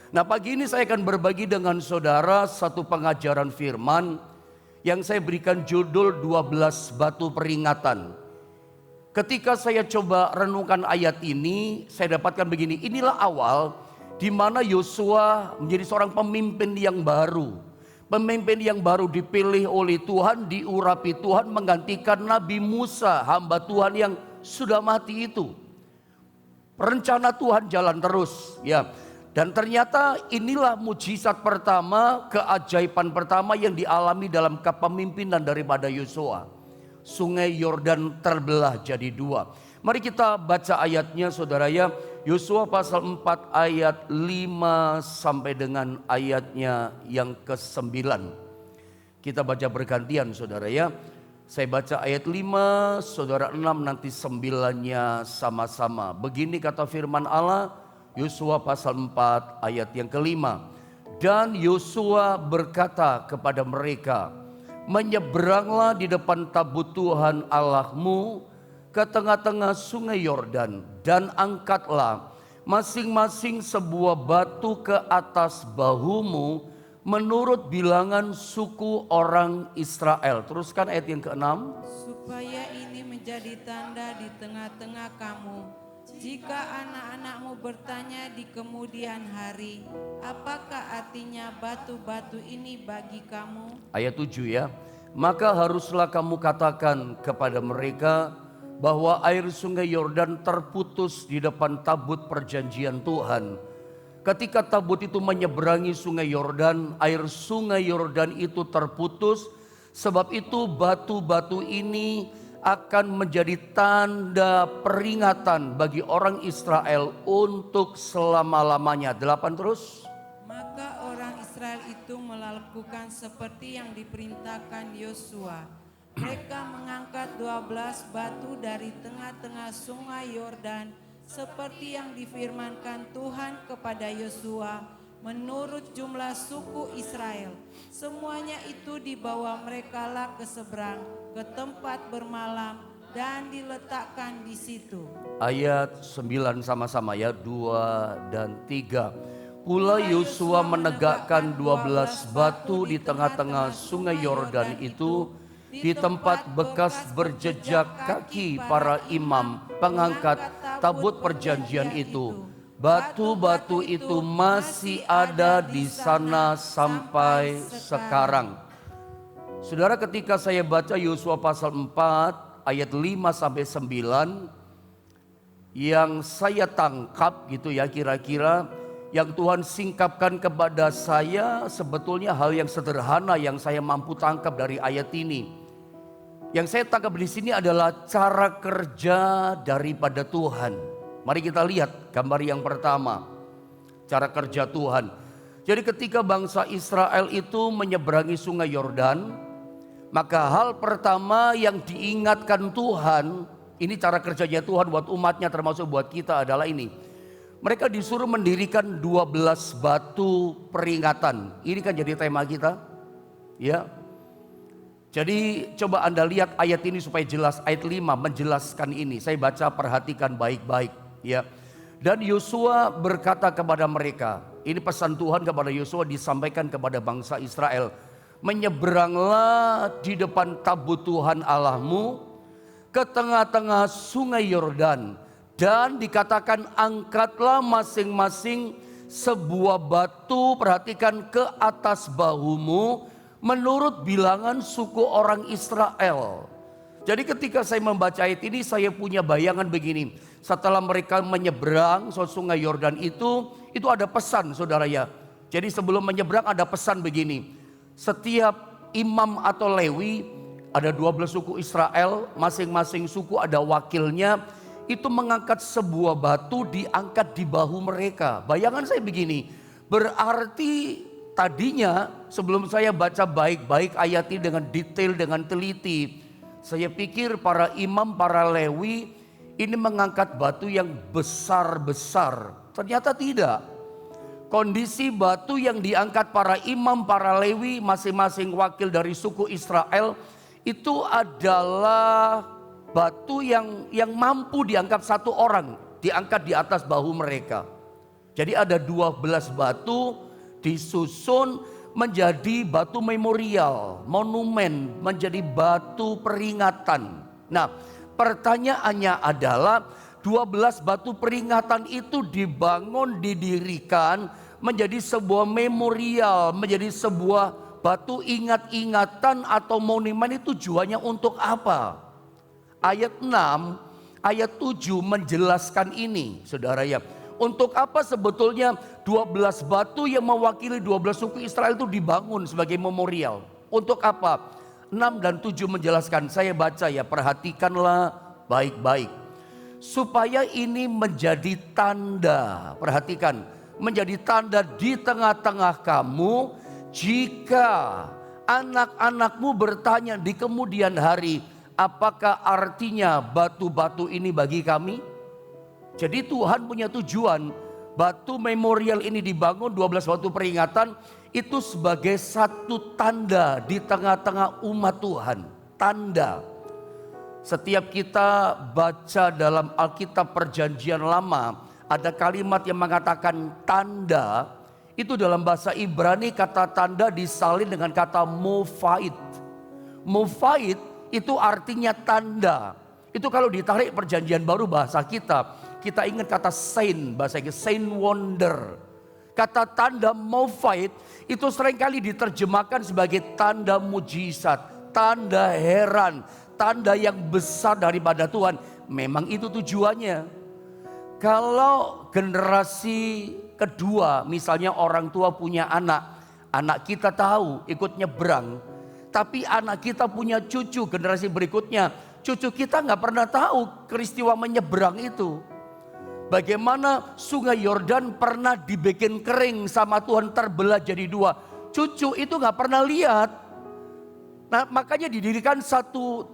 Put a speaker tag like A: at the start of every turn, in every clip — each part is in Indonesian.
A: Nah, pagi ini saya akan berbagi dengan saudara satu pengajaran firman yang saya berikan judul 12 batu peringatan. Ketika saya coba renungkan ayat ini, saya dapatkan begini, inilah awal di mana Yosua menjadi seorang pemimpin yang baru. Pemimpin yang baru dipilih oleh Tuhan, diurapi Tuhan menggantikan Nabi Musa, hamba Tuhan yang sudah mati itu. Rencana Tuhan jalan terus, ya. Dan ternyata inilah mujizat pertama, keajaiban pertama yang dialami dalam kepemimpinan daripada Yosua. Sungai Yordan terbelah jadi dua. Mari kita baca ayatnya saudara ya. Yosua pasal 4 ayat 5 sampai dengan ayatnya yang ke-9. Kita baca bergantian saudara ya. Saya baca ayat 5, saudara 6, nanti 9-nya sama-sama. Begini kata firman Allah, Yosua pasal 4 ayat yang ke-5. Dan Yosua berkata kepada mereka, menyeberanglah di depan tabut Tuhan Allahmu ke tengah-tengah sungai Yordan, dan angkatlah masing-masing sebuah batu ke atas bahumu menurut bilangan suku orang Israel. Teruskan ayat yang ke-6.
B: Supaya ini menjadi tanda di tengah-tengah kamu, jika anak-anakmu bertanya di kemudian hari, apakah artinya batu-batu ini bagi kamu?
A: Ayat 7 ya. Maka haruslah kamu katakan kepada mereka bahwa air sungai Yordan terputus di depan tabut perjanjian Tuhan. Ketika tabut itu menyeberangi sungai Yordan, air sungai Yordan itu terputus. Sebab itu batu-batu ini akan menjadi tanda peringatan bagi orang Israel untuk selama-lamanya. 8 terus.
B: Maka orang Israel itu melakukan seperti yang diperintahkan Yosua. Mereka mengangkat 12 batu dari tengah-tengah sungai Yordan seperti yang difirmankan Tuhan kepada Yosua menurut jumlah suku Israel. Semuanya itu dibawa merekalah ke seberang, ke tempat bermalam, dan diletakkan di situ.
A: Ayat 9 sama-sama ya, 2 dan 3. Pula Yosua menegakkan 12 batu di tengah-tengah sungai Yordan itu, di tempat bekas berjejak kaki para imam pengangkat tabut perjanjian itu. Batu-batu itu masih ada di sana sampai sekarang. Saudara, ketika saya baca Yosua pasal 4 ayat 5 sampai 9, yang saya tangkap gitu ya, kira-kira yang Tuhan singkapkan kepada saya sebetulnya hal yang sederhana yang saya mampu tangkap dari ayat ini. Yang saya tangkap di sini adalah cara kerja daripada Tuhan. Mari kita lihat gambar yang pertama, cara kerja Tuhan. Jadi ketika bangsa Israel itu menyeberangi sungai Yordan, maka hal pertama yang diingatkan Tuhan, ini cara kerjanya Tuhan buat umatnya termasuk buat kita adalah ini. Mereka disuruh mendirikan 12 batu peringatan. Ini kan jadi tema kita. Ya. Jadi coba Anda lihat ayat ini supaya jelas. Ayat 5 menjelaskan ini. Saya baca, perhatikan baik-baik. Ya. Dan Yosua berkata kepada mereka. Ini pesan Tuhan kepada Yosua disampaikan kepada bangsa Israel. Menyeberanglah di depan tabut Tuhan Allahmu ke tengah-tengah sungai Yordan. Dan dikatakan angkatlah masing-masing sebuah batu, perhatikan, ke atas bahumu menurut bilangan suku orang Israel. Jadi ketika saya membaca ayat ini saya punya bayangan begini. Setelah mereka menyeberang sungai Yordan itu ada pesan saudara ya. Jadi sebelum menyeberang ada pesan begini. Setiap imam atau Lewi, ada 12 suku Israel, masing-masing suku ada wakilnya. Itu mengangkat sebuah batu, diangkat di bahu mereka. Bayangan saya begini, berarti tadinya sebelum saya baca baik-baik ayat ini dengan detail, dengan teliti, saya pikir para imam, para Lewi ini mengangkat batu yang besar-besar. Ternyata tidak. Kondisi batu yang diangkat para imam, para Lewi, masing-masing wakil dari suku Israel, itu adalah batu yang mampu diangkat satu orang, diangkat di atas bahu mereka. Jadi ada 12 batu disusun menjadi batu memorial, monumen, menjadi batu peringatan. Nah, pertanyaannya adalah 12 batu peringatan itu dibangun, didirikan menjadi sebuah memorial, menjadi sebuah batu ingat-ingatan atau monumen, itu tujuannya untuk apa? Ayat 6, ayat 7 menjelaskan ini, saudara ya. Untuk apa sebetulnya 12 batu yang mewakili 12 suku Israel itu dibangun sebagai memorial? Untuk apa? 6 dan 7 menjelaskan, saya baca ya, perhatikanlah baik-baik. Supaya ini menjadi tanda, perhatikan, menjadi tanda di tengah-tengah kamu, jika anak-anakmu bertanya di kemudian hari, apakah artinya batu-batu ini bagi kami? Jadi Tuhan punya tujuan, batu memorial ini dibangun, 12 batu peringatan itu sebagai satu tanda di tengah-tengah umat Tuhan. Tanda. Setiap kita baca dalam Alkitab Perjanjian Lama, ada kalimat yang mengatakan tanda. Itu dalam bahasa Ibrani kata tanda disalin dengan kata mofait. Mofait itu artinya tanda. Itu kalau ditarik Perjanjian Baru bahasa kita ingat kata sign, bahasa Inggris sign wonder. Kata tanda mofait itu seringkali diterjemahkan sebagai tanda mujizat, tanda heran, tanda yang besar daripada Tuhan. Memang itu tujuannya. Kalau generasi kedua, misalnya orang tua punya anak, anak kita tahu ikut nyebrang, tapi anak kita punya cucu generasi berikutnya, cucu kita nggak pernah tahu peristiwa menyeberang itu. Bagaimana sungai Yordan pernah dibikin kering sama Tuhan, terbelah jadi dua. Cucu itu nggak pernah lihat. Nah, makanya didirikan 12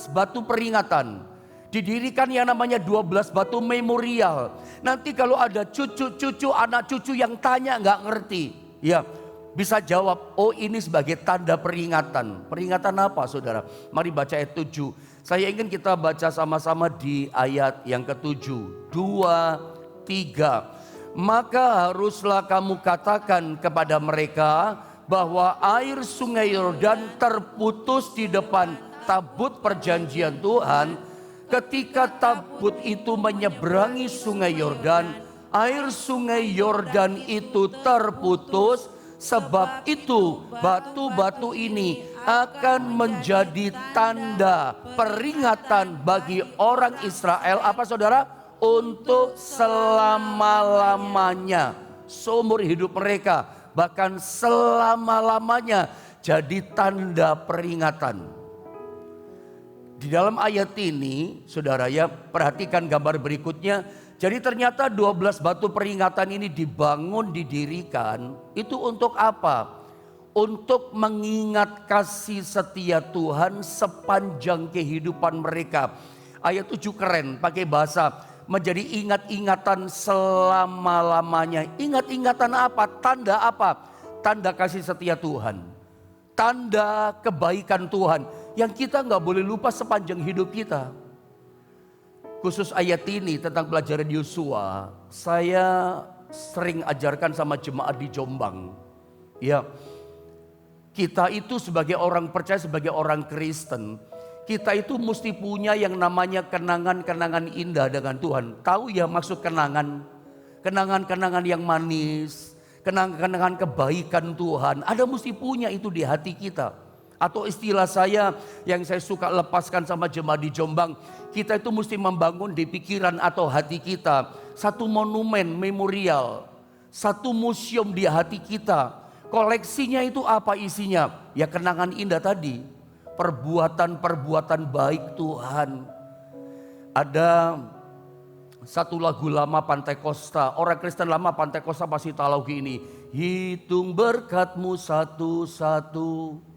A: batu peringatan. Didirikan yang namanya 12 batu memorial. Nanti kalau ada cucu-cucu, anak cucu yang tanya nggak ngerti, ya bisa jawab, oh ini sebagai tanda peringatan. Peringatan apa saudara? Mari baca ayat 7. Saya ingin kita baca sama-sama di ayat yang ke-7. 2, 3. Maka haruslah kamu katakan kepada mereka bahwa air sungai Yordan terputus di depan tabut perjanjian Tuhan. Ketika tabut itu menyeberangi sungai Yordan, air sungai Yordan itu terputus. Sebab itu batu-batu ini akan menjadi tanda peringatan bagi orang Israel. Apa saudara? Untuk selama-lamanya, seumur hidup mereka, bahkan selama-lamanya jadi tanda peringatan. Di dalam ayat ini, saudara ya, perhatikan gambar berikutnya. Jadi ternyata 12 batu peringatan ini dibangun, didirikan, itu untuk apa? Untuk mengingat kasih setia Tuhan sepanjang kehidupan mereka. Ayat 7 keren, pakai bahasa menjadi ingat-ingatan selama-lamanya. Ingat-ingatan apa? Tanda apa? Tanda kasih setia Tuhan. Tanda kebaikan Tuhan yang kita nggak boleh lupa sepanjang hidup kita. Khusus ayat ini tentang pelajaran Yosua, saya sering ajarkan sama jemaat di Jombang. Ya, kita itu sebagai orang percaya, sebagai orang Kristen, kita itu mesti punya yang namanya kenangan-kenangan indah dengan Tuhan. Tahu ya maksud kenangan? Kenangan-kenangan yang manis, kenangan-kenangan kebaikan Tuhan. Ada mesti punya itu di hati kita. Atau istilah saya yang saya suka lepaskan sama jemaat di Jombang, kita itu mesti membangun di pikiran atau hati kita satu monumen memorial, satu museum di hati kita. Koleksinya itu apa isinya? Ya kenangan indah tadi, perbuatan-perbuatan baik Tuhan. Ada satu lagu lama Pantai Kosta, orang Kristen lama Pantai Kosta pasti tahu lagu ini. Hitung berkat-Mu satu-satu,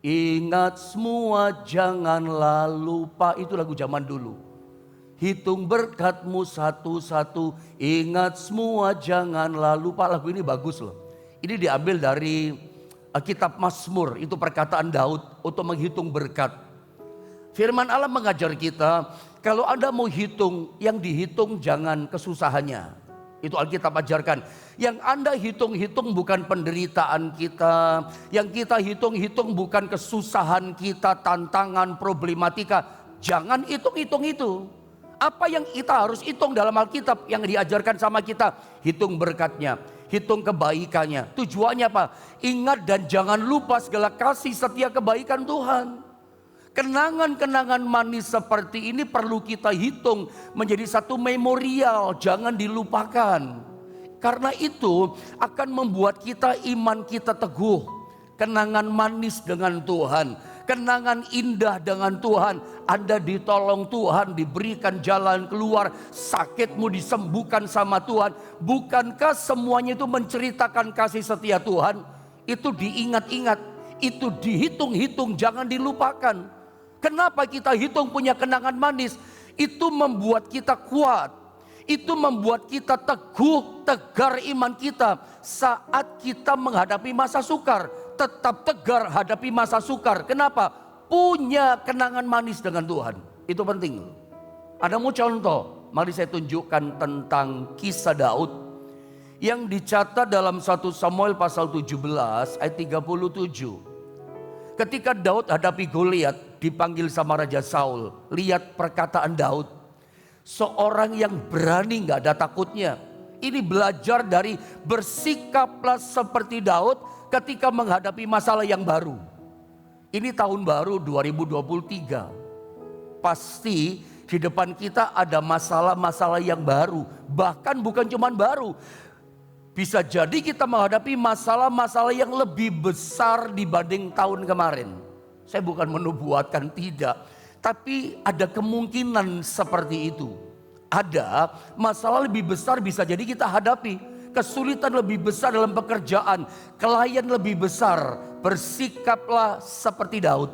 A: ingat semua janganlah lupa. Itu lagu zaman dulu. Hitung berkat-Mu satu-satu, ingat semua janganlah lupa. Lagu ini bagus loh. Ini diambil dari kitab Mazmur. Itu perkataan Daud untuk menghitung berkat. Firman Allah mengajar kita, kalau Anda mau hitung, yang dihitung jangan kesusahannya. Itu Alkitab ajarkan. Yang Anda hitung-hitung bukan penderitaan kita. Yang kita hitung-hitung bukan kesusahan kita, tantangan, problematika. Jangan hitung-hitung itu. Apa yang kita harus hitung dalam Alkitab yang diajarkan sama kita? Hitung berkatnya, hitung kebaikannya. Tujuannya apa? Ingat dan jangan lupa segala kasih setia kebaikan Tuhan. Kenangan-kenangan manis seperti ini perlu kita hitung menjadi satu memorial, jangan dilupakan. Karena itu akan membuat kita iman kita teguh. Kenangan manis dengan Tuhan, kenangan indah dengan Tuhan. Anda ditolong Tuhan, diberikan jalan keluar, sakitmu disembuhkan sama Tuhan. Bukankah semuanya itu menceritakan kasih setia Tuhan? Itu diingat-ingat, itu dihitung-hitung, jangan dilupakan. Kenapa kita hitung punya kenangan manis? Itu membuat kita kuat. Itu membuat kita teguh, tegar iman kita saat kita menghadapi masa sukar. Tetap tegar hadapi masa sukar. Kenapa? Punya kenangan manis dengan Tuhan. Itu penting. Ada mau contoh? Mari saya tunjukkan tentang kisah Daud yang dicatat dalam 1 Samuel pasal 17 ayat 37. Ketika Daud hadapi Goliat, dipanggil sama Raja Saul. Lihat perkataan Daud. Seorang yang berani, gak ada takutnya. Ini belajar dari bersikaplah seperti Daud ketika menghadapi masalah yang baru. Ini tahun baru 2023. Pasti di depan kita ada masalah-masalah yang baru. Bahkan bukan cuma baru. Bisa jadi kita menghadapi masalah-masalah yang lebih besar dibanding tahun kemarin. Saya bukan menubuatkan, tidak. Tapi ada kemungkinan seperti itu. Ada masalah lebih besar bisa jadi kita hadapi. Kesulitan lebih besar dalam pekerjaan. Klien lebih besar. Bersikaplah seperti Daud.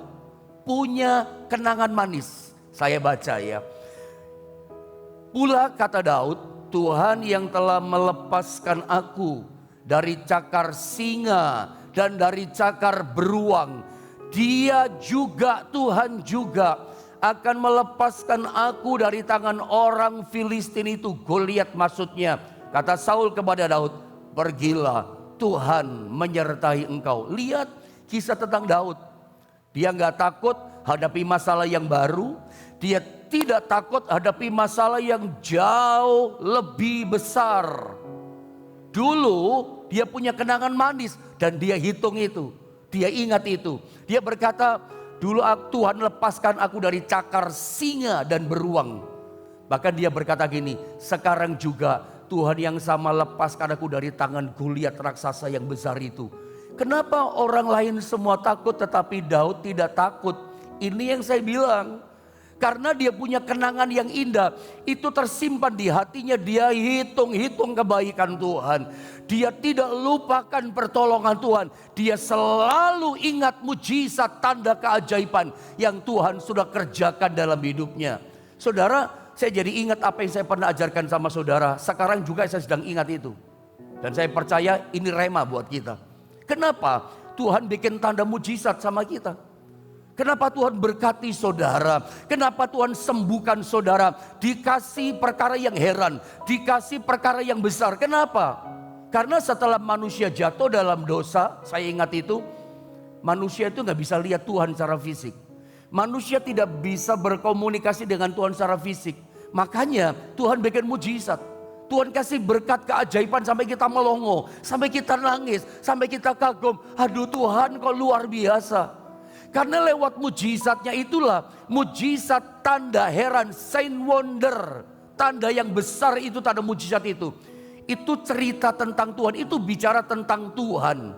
A: Punya kenangan manis. Saya baca ya. Pula kata Daud, Tuhan yang telah melepaskan aku dari cakar singa dan dari cakar beruang. Dia juga, Tuhan juga akan melepaskan aku dari tangan orang Filistin itu. Goliat maksudnya. Kata Saul kepada Daud, pergilah, Tuhan menyertai engkau. Lihat kisah tentang Daud. Dia gak takut hadapi masalah yang baru. Dia tidak takut hadapi masalah yang jauh lebih besar. Dulu dia punya kenangan manis dan dia hitung itu. Dia ingat itu. Dia berkata, dulu Tuhan lepaskan aku dari cakar singa dan beruang. Bahkan dia berkata gini, sekarang juga Tuhan yang sama lepaskan aku dari tangan Goliat raksasa yang besar itu. Kenapa orang lain semua takut tetapi Daud tidak takut? Ini yang saya bilang. Karena dia punya kenangan yang indah. Itu tersimpan di hatinya. Dia hitung-hitung kebaikan Tuhan. Dia tidak lupakan pertolongan Tuhan. Dia selalu ingat mujizat, tanda keajaiban yang Tuhan sudah kerjakan dalam hidupnya. Saudara, saya jadi ingat apa yang saya pernah ajarkan sama saudara. Sekarang juga saya sedang ingat itu. Dan saya percaya ini rema buat kita. Kenapa? Tuhan bikin tanda mujizat sama kita. Kenapa Tuhan berkati saudara? Kenapa Tuhan sembuhkan saudara? Dikasih perkara yang heran, dikasih perkara yang besar. Kenapa? Karena setelah manusia jatuh dalam dosa, saya ingat itu, manusia itu gak bisa lihat Tuhan secara fisik. Manusia tidak bisa berkomunikasi dengan Tuhan secara fisik. Makanya Tuhan bikin mujizat. Tuhan kasih berkat keajaiban sampai kita melongo, sampai kita nangis, sampai kita kagum. Aduh Tuhan kok luar biasa. Karena lewat mujizatnya itulah, mujizat tanda heran, sign wonder. Tanda yang besar itu, tanda mujizat itu. Itu cerita tentang Tuhan, itu bicara tentang Tuhan.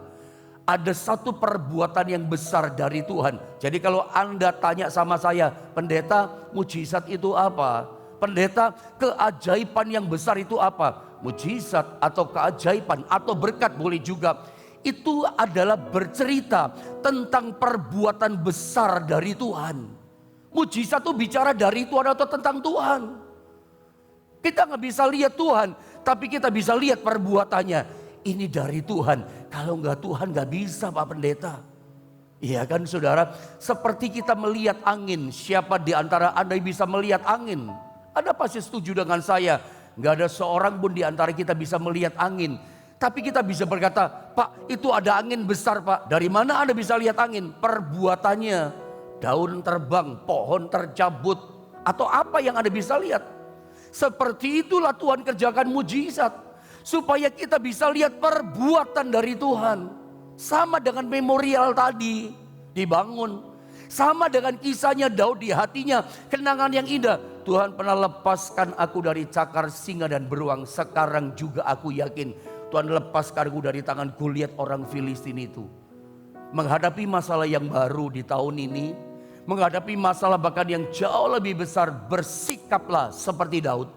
A: Ada satu perbuatan yang besar dari Tuhan. Jadi kalau Anda tanya sama saya, pendeta mujizat itu apa? Pendeta keajaiban yang besar itu apa? Mujizat atau keajaiban atau berkat boleh juga. Itu adalah bercerita tentang perbuatan besar dari Tuhan. Mujizat itu bicara dari Tuhan atau tentang Tuhan. Kita gak bisa lihat Tuhan, tapi kita bisa lihat perbuatannya. Ini dari Tuhan. Kalau gak Tuhan gak bisa Pak Pendeta. Iya kan saudara, seperti kita melihat angin. Siapa di antara Anda yang bisa melihat angin? Anda pasti setuju dengan saya. Nggak ada seorang pun di antara kita bisa melihat angin. Tapi kita bisa berkata, Pak, itu ada angin besar, Pak. Dari mana Anda bisa lihat angin? Perbuatannya, daun terbang, pohon tercabut, atau apa yang Anda bisa lihat. Seperti itulah Tuhan kerjakan mujizat, supaya kita bisa lihat perbuatan dari Tuhan. Sama dengan memorial tadi dibangun. Sama dengan kisahnya Daud di hatinya, kenangan yang indah. Tuhan pernah lepaskan aku dari cakar singa dan beruang. Sekarang juga aku yakin Tuhan lepaskan aku dari tangan Goliat orang Filistin itu. Menghadapi masalah yang baru di tahun ini, menghadapi masalah bahkan yang jauh lebih besar, bersikaplah seperti Daud.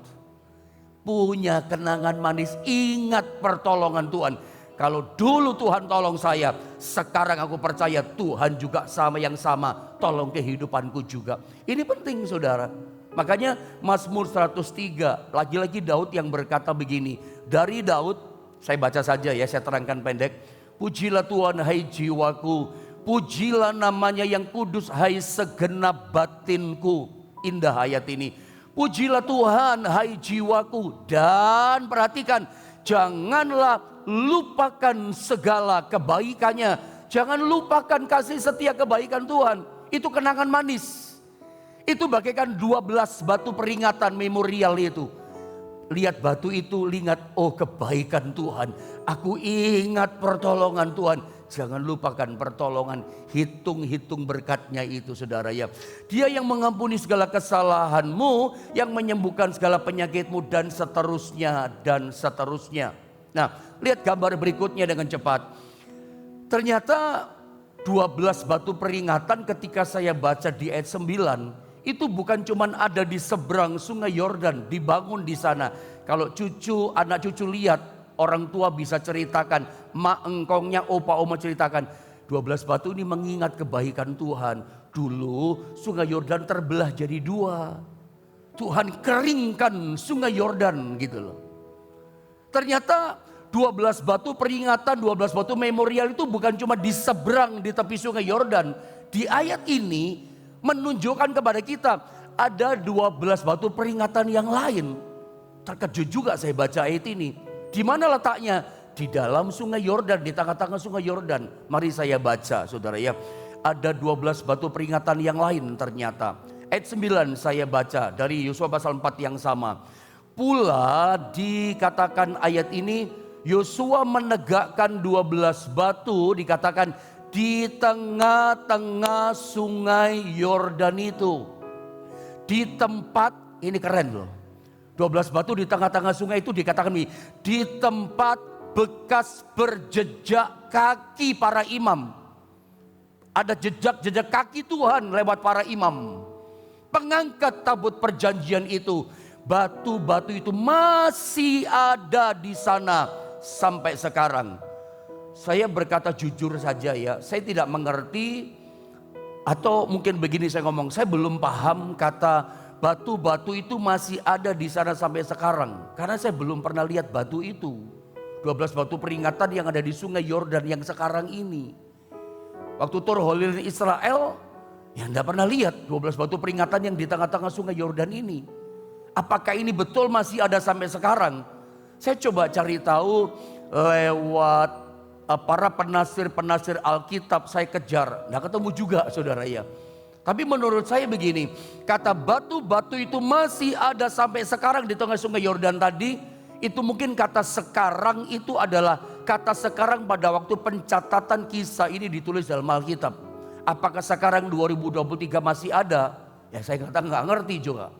A: Punya kenangan manis, ingat pertolongan Tuhan. Kalau dulu Tuhan tolong saya, sekarang aku percaya Tuhan juga sama yang sama tolong kehidupanku juga. Ini penting saudara. Makanya Mazmur 103, lagi-lagi Daud yang berkata begini. Dari Daud, saya baca saja ya, saya terangkan pendek. Pujilah Tuhan hai jiwaku, pujilah namanya yang kudus hai segenap batinku. Indah ayat ini. Pujilah Tuhan hai jiwaku, dan perhatikan, janganlah lupakan segala kebaikannya. Jangan lupakan kasih setia kebaikan Tuhan. Itu kenangan manis. Itu bagaikan 12 batu peringatan memorial itu. Lihat batu itu, ingat, oh kebaikan Tuhan. Aku ingat pertolongan Tuhan. Jangan lupakan pertolongan, hitung-hitung berkatnya itu saudara ya. Dia yang mengampuni segala kesalahanmu, yang menyembuhkan segala penyakitmu, dan seterusnya, dan seterusnya. Nah, lihat gambar berikutnya dengan cepat. Ternyata 12 batu peringatan ketika saya baca di ayat 9, itu bukan cuman ada di seberang sungai Yordan, dibangun di sana. Kalau anak cucu lihat, orang tua bisa ceritakan, mak engkongnya, opa oma ceritakan. 12 batu ini mengingat kebaikan Tuhan. Dulu sungai Yordan terbelah jadi 2. Tuhan keringkan sungai Yordan gitu loh. Ternyata 12 batu peringatan, 12 batu memorial itu bukan cuma di seberang di tepi sungai Yordan. Di ayat ini menunjukkan kepada kita ada 12 batu peringatan yang lain. Terkejut juga saya baca ayat ini. Di mana letaknya? Di dalam sungai Yordan, di tengah-tengah sungai Yordan. Mari saya baca saudara ya. Ada 12 batu peringatan yang lain ternyata. Ayat 9 saya baca dari Yosua pasal 4 yang sama. Pula dikatakan ayat ini, Yosua menegakkan 12 batu, dikatakan di tengah-tengah sungai Yordan itu. Di tempat, ini keren loh. 12 batu di tengah-tengah sungai itu dikatakan di tempat bekas berjejak kaki para imam. Ada jejak-jejak kaki Tuhan lewat para imam. Pengangkat tabut perjanjian itu. Batu-batu itu masih ada di sana sampai sekarang. Saya berkata jujur saja ya, saya tidak mengerti, atau mungkin begini saya ngomong, saya belum paham kata batu-batu itu masih ada di sana sampai sekarang. Karena saya belum pernah lihat batu itu. 12 batu peringatan yang ada di sungai Yordan yang sekarang ini. Waktu Tur Holil Israel, ya enggak pernah lihat 12 batu peringatan yang di tengah-tengah sungai Yordan ini. Apakah ini betul masih ada sampai sekarang? Saya coba cari tahu lewat para penafsir Alkitab, saya kejar, nggak ketemu juga saudara ya. Tapi menurut saya begini, kata batu-batu itu masih ada sampai sekarang di tengah sungai Yordan tadi, itu mungkin kata sekarang itu adalah kata sekarang pada waktu pencatatan kisah ini ditulis dalam Alkitab. Apakah sekarang 2023 masih ada? Ya saya nggak ngerti juga.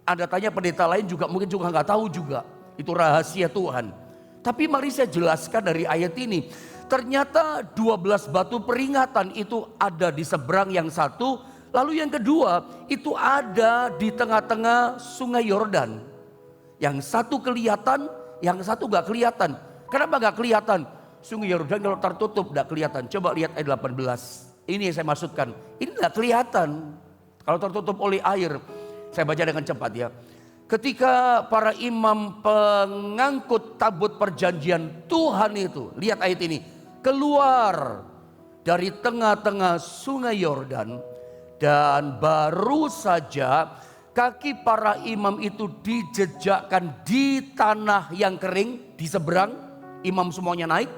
A: Anda tanya pendeta lain juga mungkin juga nggak tahu juga. Itu rahasia Tuhan. Tapi mari saya jelaskan dari ayat ini. Ternyata 12 batu peringatan itu ada di seberang yang satu. Lalu yang kedua itu ada di tengah-tengah sungai Yordan. Yang satu kelihatan, yang satu gak kelihatan. Kenapa gak kelihatan? Sungai Yordan kalau tertutup gak kelihatan. Coba lihat ayat 18. Ini yang saya maksudkan. Ini gak kelihatan. Kalau tertutup oleh air. Saya baca dengan cepat ya. Ketika para imam pengangkut tabut perjanjian Tuhan itu, lihat ayat ini, keluar dari tengah-tengah sungai Yordan, dan baru saja kaki para imam itu dijejakkan di tanah yang kering di seberang, imam semuanya naik.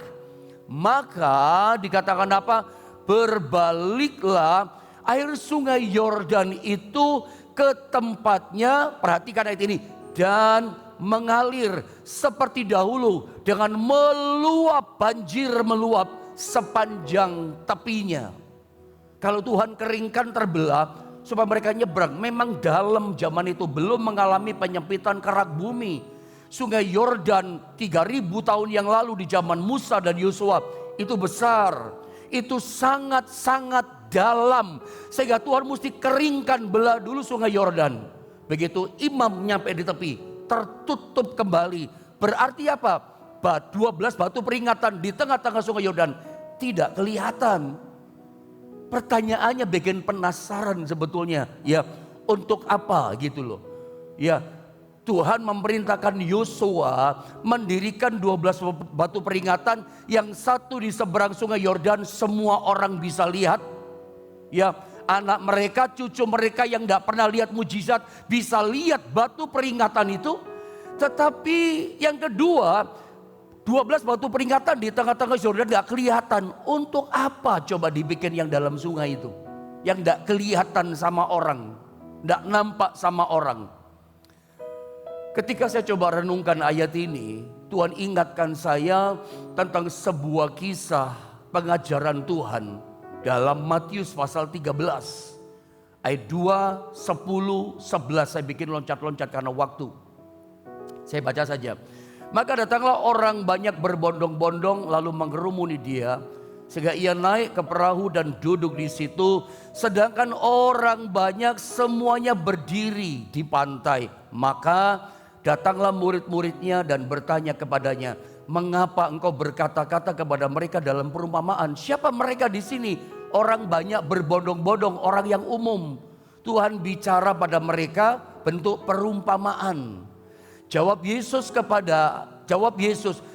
A: Maka dikatakan apa? Berbaliklah air sungai Yordan itu ke tempatnya, perhatikan ayat ini, dan mengalir seperti dahulu dengan meluap, banjir meluap sepanjang tepinya. Kalau Tuhan keringkan terbelah supaya mereka nyebrang, memang dalam zaman itu belum mengalami penyempitan kerak bumi. Sungai Yordan 3000 tahun yang lalu di zaman Musa dan Yosua itu besar, itu sangat-sangat dalam, sehingga Tuhan mesti keringkan belah dulu sungai Yordan. Begitu imam nyampe di tepi, tertutup kembali. Berarti apa? 12 batu peringatan di tengah-tengah sungai Yordan tidak kelihatan. Pertanyaannya bikin penasaran sebetulnya. Ya, untuk apa gitu loh. Ya, Tuhan memerintahkan Yosua mendirikan 12 batu peringatan, yang satu di seberang sungai Yordan, semua orang bisa lihat. Ya, anak mereka, cucu mereka yang tidak pernah lihat mujizat bisa lihat batu peringatan itu. Tetapi yang kedua, 12 batu peringatan di tengah-tengah Yordan tidak kelihatan. Untuk apa coba dibikin yang dalam sungai itu? Yang tidak kelihatan sama orang, tidak nampak sama orang. Ketika saya coba renungkan ayat ini, Tuhan ingatkan saya tentang sebuah kisah pengajaran Tuhan dalam Matius pasal 13 ayat 2, 10, 11. Saya bikin loncat-loncat karena waktu. Saya baca saja. Maka datanglah orang banyak berbondong-bondong lalu mengerumuni dia, sehingga ia naik ke perahu dan duduk di situ, sedangkan orang banyak semuanya berdiri di pantai. Maka datanglah murid-muridnya dan bertanya kepadanya, mengapa engkau berkata-kata kepada mereka dalam perumpamaan? Siapa mereka di sini? Orang banyak berbondong-bondong, orang yang umum. Tuhan bicara pada mereka bentuk perumpamaan. Jawab Yesus,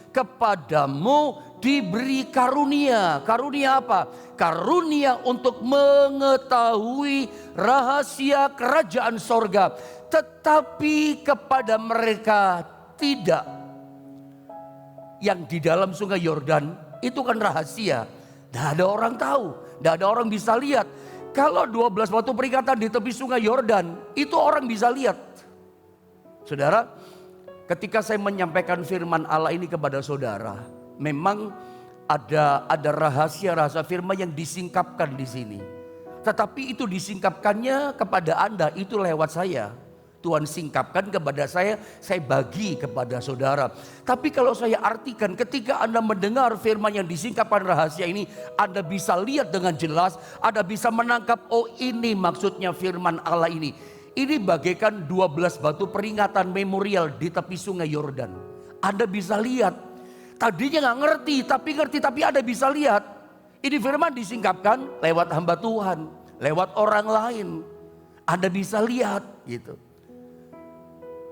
A: kepadamu diberi karunia. Karunia apa? Karunia untuk mengetahui rahasia kerajaan sorga. Tetapi kepada mereka tidak. Yang di dalam sungai Yordan itu kan rahasia. Tidak ada orang tahu, tidak ada orang bisa lihat. Kalau 12 batu peringatan di tepi sungai Yordan, itu orang bisa lihat. Saudara, ketika saya menyampaikan firman Allah ini kepada saudara, memang ada rahasia-rahasia firman yang disingkapkan di sini. Tetapi itu disingkapkannya kepada Anda, itu lewat saya. Tuhan singkapkan kepada saya bagi kepada saudara. Tapi kalau saya artikan, ketika Anda mendengar firman yang disingkapkan rahasia ini, Anda bisa lihat dengan jelas, Anda bisa menangkap, oh ini maksudnya firman Allah ini. Ini bagaikan 12 batu peringatan memorial di tepi sungai Yordan. Anda bisa lihat. Tadinya nggak ngerti, tapi Anda bisa lihat. Ini firman disingkapkan lewat hamba Tuhan, lewat orang lain. Anda bisa lihat gitu.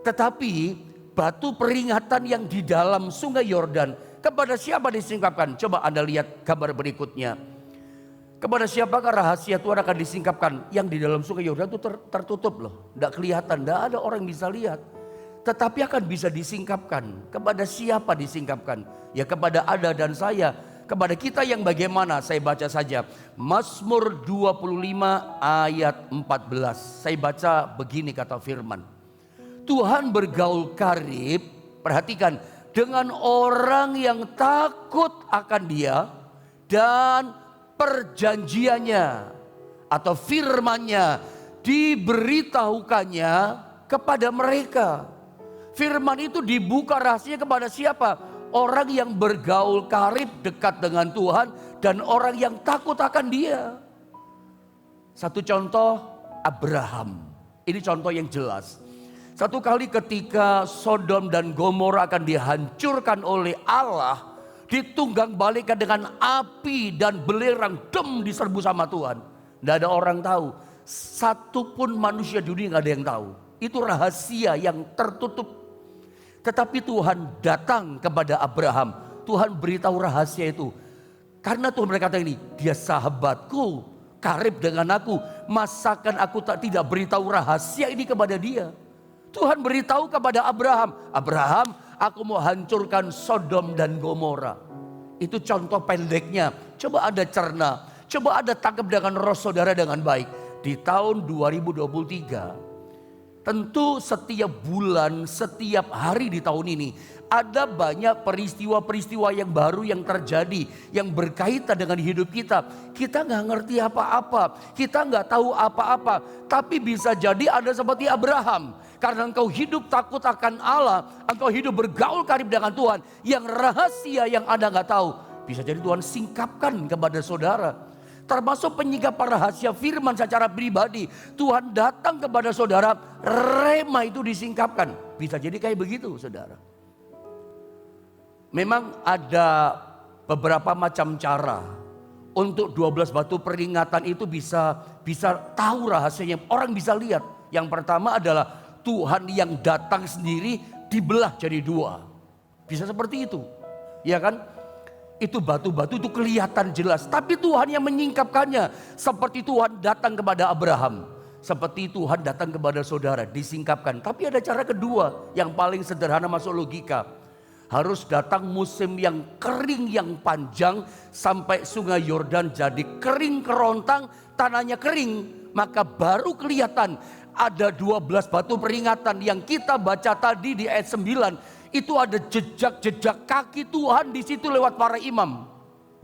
A: Tetapi batu peringatan yang di dalam sungai Yordan, kepada siapa disingkapkan? Coba Anda lihat gambar berikutnya. Kepada siapakah rahasia Tuhan akan disingkapkan? Yang di dalam sungai Yordan itu tertutup loh. Tidak kelihatan, tidak ada orang yang bisa lihat. Tetapi akan bisa disingkapkan. Kepada siapa disingkapkan? Ya kepada Anda dan saya. Kepada kita yang bagaimana? Saya baca saja. Mazmur 25 ayat 14. Saya baca begini kata firman. Tuhan bergaul karib, perhatikan, dengan orang yang takut akan Dia dan perjanjiannya atau firman-Nya diberitahukannya kepada mereka. Firman itu dibuka rahasia kepada siapa? Orang yang bergaul karib dekat dengan Tuhan dan orang yang takut akan Dia. Satu contoh, Abraham. Ini contoh yang jelas. Satu kali ketika Sodom dan Gomora akan dihancurkan oleh Allah, ditunggang balikan dengan api dan belerang, diserbu sama Tuhan. Tidak ada orang tahu, satupun manusia dunia nggak ada yang tahu. Itu rahasia yang tertutup. Tetapi Tuhan datang kepada Abraham, Tuhan beritahu rahasia itu. Karena Tuhan berkata ini, dia sahabatku, karib dengan aku. Masakan aku tidak beritahu rahasia ini kepada dia. Tuhan beritahu kepada Abraham, Abraham, aku mau hancurkan Sodom dan Gomora. Itu contoh pendeknya. Coba Anda cerna, coba Anda tangkap dengan roh saudara dengan baik. Di tahun 2023, tentu setiap bulan, setiap hari di tahun ini ada banyak peristiwa-peristiwa yang baru yang terjadi, yang berkaitan dengan hidup kita. Kita nggak ngerti apa-apa, kita nggak tahu apa-apa. Tapi bisa jadi Anda seperti Abraham. Karena engkau hidup takut akan Allah, engkau hidup bergaul karib dengan Tuhan. Yang rahasia yang Anda nggak tahu, bisa jadi Tuhan singkapkan kepada saudara. Termasuk penyingkapan rahasia firman secara pribadi. Tuhan datang kepada saudara, rema itu disingkapkan. Bisa jadi kayak begitu saudara. Memang ada beberapa macam cara untuk 12 batu peringatan itu bisa tahu rahasianya. Orang bisa lihat. Yang pertama adalah Tuhan yang datang sendiri dibelah jadi dua. Bisa seperti itu. Ya kan? Itu batu-batu itu kelihatan jelas. Tapi Tuhan yang menyingkapkannya. Seperti Tuhan datang kepada Abraham. Seperti Tuhan datang kepada saudara. Disingkapkan. Tapi ada cara kedua yang paling sederhana masuk logika. Harus datang musim yang kering yang panjang sampai sungai Yordan jadi kering kerontang, tanahnya kering. Maka baru kelihatan ada 12 batu peringatan yang kita baca tadi di ayat 9. Itu ada jejak-jejak kaki Tuhan di situ lewat para imam.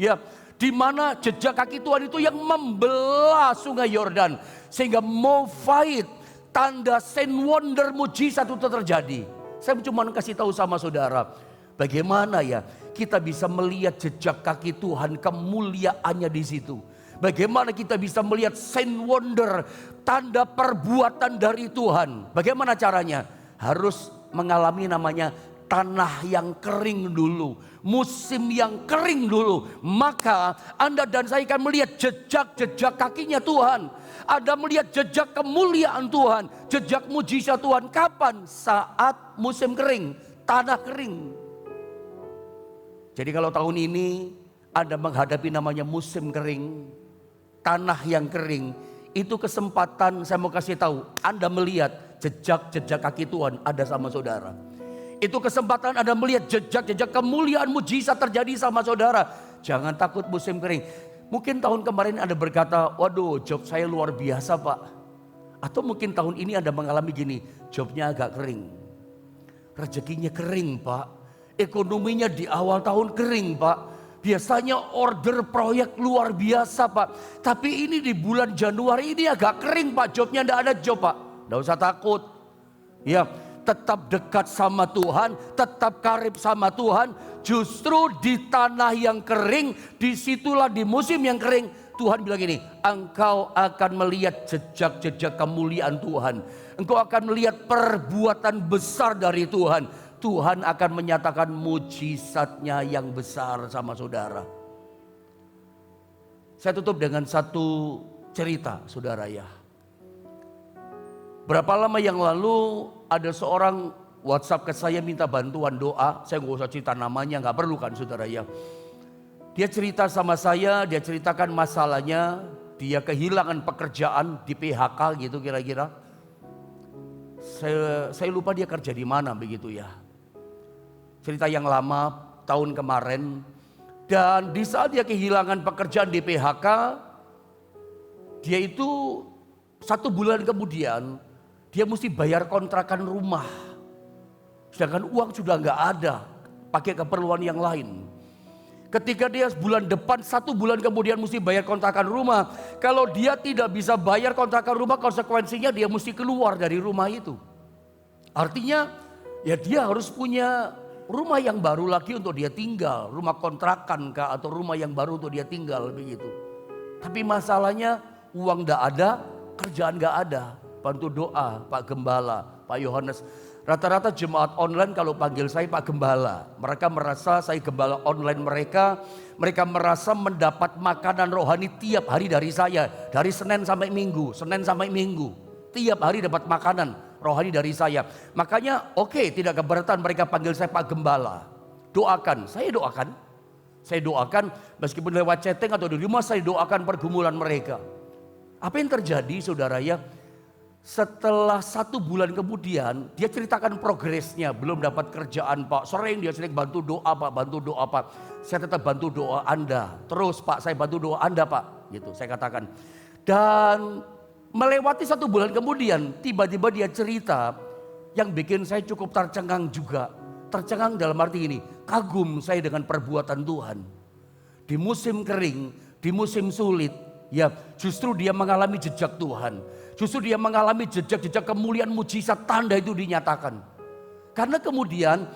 A: Ya, di mana jejak kaki Tuhan itu yang membelah sungai Yordan. Sehingga Mofaid, tanda sign wonder mujizat itu terjadi. Saya cuma kasih tahu sama saudara. Bagaimana ya kita bisa melihat jejak kaki Tuhan, kemuliaannya di situ. Bagaimana kita bisa melihat sign wonder, tanda perbuatan dari Tuhan. Bagaimana caranya? Harus mengalami namanya tanah yang kering dulu. Musim yang kering dulu. Maka Anda dan saya akan melihat jejak-jejak kakinya Tuhan. Anda melihat jejak kemuliaan Tuhan. Jejak mujizat Tuhan. Kapan? Saat musim kering. Tanah kering. Jadi kalau tahun ini Anda menghadapi namanya musim kering, tanah yang kering, itu kesempatan saya mau kasih tahu, Anda melihat jejak-jejak kaki Tuhan ada sama saudara. Itu kesempatan Anda melihat jejak-jejak kemuliaan mujizat terjadi sama saudara. Jangan takut musim kering. Mungkin tahun kemarin Anda berkata, waduh job saya luar biasa Pak. Atau mungkin tahun ini Anda mengalami gini, jobnya agak kering. Rezekinya kering Pak. Ekonominya di awal tahun kering Pak. Biasanya order proyek luar biasa Pak. Tapi ini di bulan Januari ini agak kering Pak. Jobnya tidak ada job Pak. Tidak usah takut. Ya, tetap dekat sama Tuhan. Tetap karib sama Tuhan. Justru di tanah yang kering. Disitulah di musim yang kering. Tuhan bilang gini, engkau akan melihat jejak-jejak kemuliaan Tuhan. Engkau akan melihat perbuatan besar dari Tuhan. Tuhan akan menyatakan mujizatnya yang besar sama saudara. Saya tutup dengan satu cerita saudara ya. Berapa lama yang lalu ada seorang WhatsApp ke saya minta bantuan doa. Saya nggak usah cerita namanya, nggak perlu kan saudara ya. Dia cerita sama saya, dia ceritakan masalahnya. Dia kehilangan pekerjaan di PHK gitu kira-kira. Saya lupa dia kerja di mana begitu ya. Cerita yang lama tahun kemarin. Dan di saat dia kehilangan pekerjaan di PHK, dia itu 1 bulan kemudian dia mesti bayar kontrakan rumah. Sedangkan uang sudah nggak ada, pakai keperluan yang lain. Ketika dia bulan depan 1 bulan kemudian mesti bayar kontrakan rumah. Kalau dia tidak bisa bayar kontrakan rumah, konsekuensinya dia mesti keluar dari rumah itu. Artinya ya dia harus punya rumah yang baru lagi untuk dia tinggal. Rumah kontrakan kah atau rumah yang baru untuk dia tinggal begitu. Tapi masalahnya uang gak ada, kerjaan gak ada. Bantu doa Pak Gembala, Pak Yohanes. Rata-rata jemaat online kalau panggil saya Pak Gembala. Mereka merasa saya gembala online mereka. Mereka merasa mendapat makanan rohani tiap hari dari saya. Dari Senin sampai Minggu, Senin sampai Minggu. Tiap hari dapat makanan rohani dari saya. Makanya oke, tidak keberatan mereka panggil saya Pak Gembala. Doakan, saya doakan. Saya doakan meskipun lewat chatting atau di rumah saya doakan pergumulan mereka. Apa yang terjadi saudara ya? Setelah 1 bulan kemudian dia ceritakan progresnya, belum dapat kerjaan Pak, sering dia sering bantu doa Pak, bantu doa Pak, saya tetap bantu doa Anda, terus Pak saya bantu doa Anda Pak, gitu saya katakan. Dan melewati 1 bulan kemudian tiba-tiba dia cerita yang bikin saya cukup tercengang juga. Tercengang dalam arti ini, kagum saya dengan perbuatan Tuhan. Di musim kering, di musim sulit, ya justru dia mengalami jejak Tuhan. Justru dia mengalami jejak-jejak kemuliaan, mujizat, tanda itu dinyatakan. Karena kemudian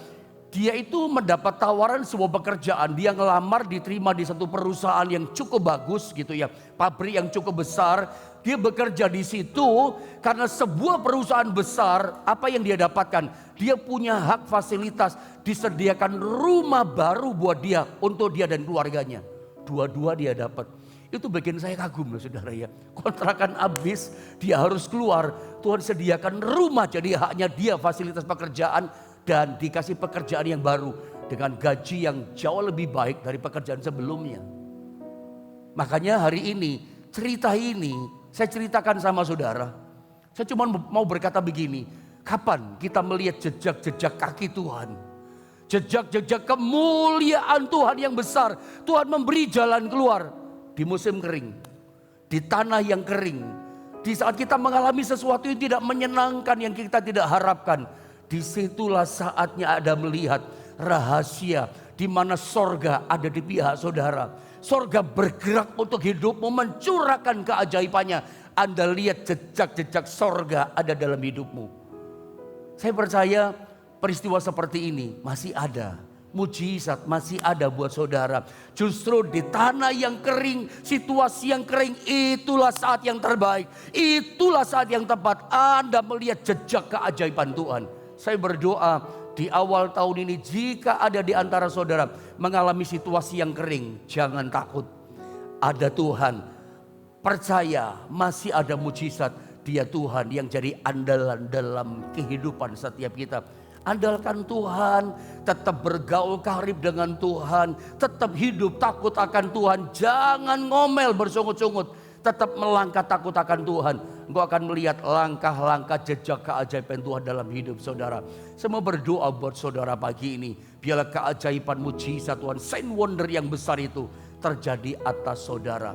A: dia itu mendapat tawaran sebuah pekerjaan. Dia ngelamar, diterima di satu perusahaan yang cukup bagus gitu ya. Pabrik yang cukup besar. Dia bekerja di situ karena sebuah perusahaan besar. Apa yang dia dapatkan? Dia punya hak fasilitas. Disediakan rumah baru buat dia, untuk dia dan keluarganya. Dua-dua dia dapat. Itu bikin saya kagum loh saudara ya. Kontrakan habis, dia harus keluar. Tuhan sediakan rumah jadi haknya dia, fasilitas pekerjaan. Dan dikasih pekerjaan yang baru dengan gaji yang jauh lebih baik dari pekerjaan sebelumnya. Makanya hari ini, cerita ini saya ceritakan sama saudara. Saya cuma mau berkata begini, kapan kita melihat jejak-jejak kaki Tuhan? Jejak-jejak kemuliaan Tuhan yang besar. Tuhan memberi jalan keluar. Di musim kering, di tanah yang kering, di saat kita mengalami sesuatu yang tidak menyenangkan, yang kita tidak harapkan, disitulah saatnya Anda melihat rahasia di mana sorga ada di pihak saudara. Sorga bergerak untuk hidupmu, mencurahkan keajaibannya. Anda lihat jejak-jejak sorga ada dalam hidupmu. Saya percaya peristiwa seperti ini masih ada. Mujizat masih ada buat saudara. Justru di tanah yang kering, situasi yang kering, itulah saat yang terbaik. Itulah saat yang tepat Anda melihat jejak keajaiban Tuhan. Saya berdoa di awal tahun ini, jika ada di antara saudara mengalami situasi yang kering, jangan takut. Ada Tuhan. Percaya masih ada mujizat. Dia Tuhan yang jadi andalan dalam kehidupan setiap kita. Andalkan Tuhan, tetap bergaul karib dengan Tuhan, tetap hidup takut akan Tuhan. Jangan ngomel bersungut-sungut, tetap melangkah takut akan Tuhan. Engkau akan melihat langkah-langkah jejak keajaiban Tuhan dalam hidup saudara. Saya mau berdoa buat saudara pagi ini, biarlah keajaiban mujizat Tuhan, sign wonder yang besar itu terjadi atas saudara.